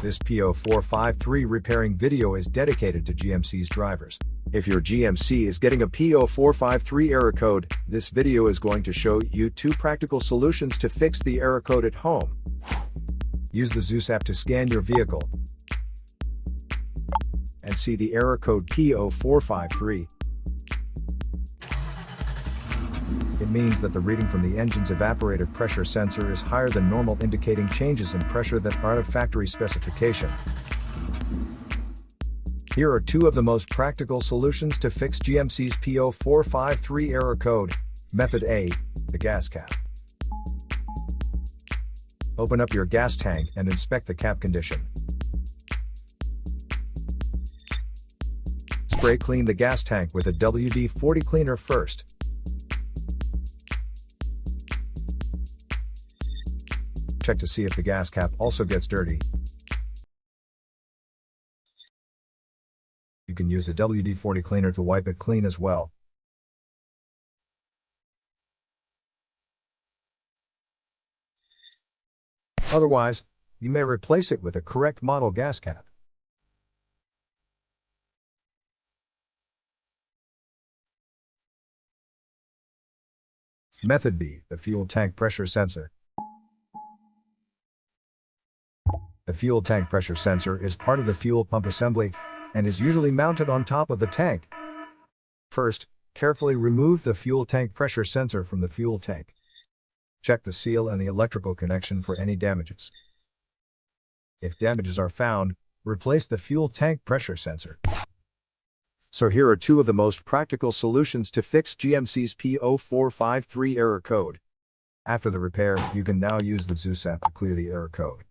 This P0453 repairing video is dedicated to GMC's drivers. If your GMC is getting a P0453 error code, this video is going to show you 2 practical solutions to fix the error code at home. Use the Zeus app to scan your vehicle and see the error code P0453. It means that the reading from the engine's evaporative pressure sensor is higher than normal, indicating changes in pressure that are out of factory specification. Here are 2 of the most practical solutions to fix GMC's P0453 error code. Method A, the gas cap. Open up your gas tank and inspect the cap condition. Spray clean the gas tank with a WD-40 cleaner first. Check to see if the gas cap also gets dirty. You can use the WD-40 cleaner to wipe it clean as well. Otherwise, you may replace it with a correct model gas cap. Method B, the fuel tank pressure sensor. The fuel tank pressure sensor is part of the fuel pump assembly and is usually mounted on top of the tank. First, carefully remove the fuel tank pressure sensor from the fuel tank. Check the seal and the electrical connection for any damages. If damages are found, replace the fuel tank pressure sensor. So here are 2 of the most practical solutions to fix GMC's P0453 error code. After the repair, you can now use the Zeus app to clear the error code.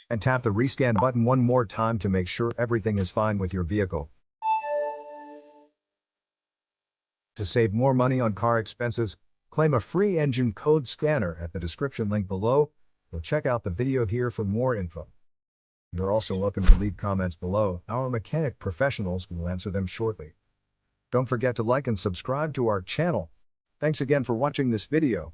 And tap the rescan button one more time to make sure everything is fine with your vehicle. To save more money on car expenses, claim a free engine code scanner at the description link below, or check out the video here for more info. You're also welcome to leave comments below. Our mechanic professionals will answer them shortly. Don't forget to like and subscribe to our channel. Thanks again for watching this video.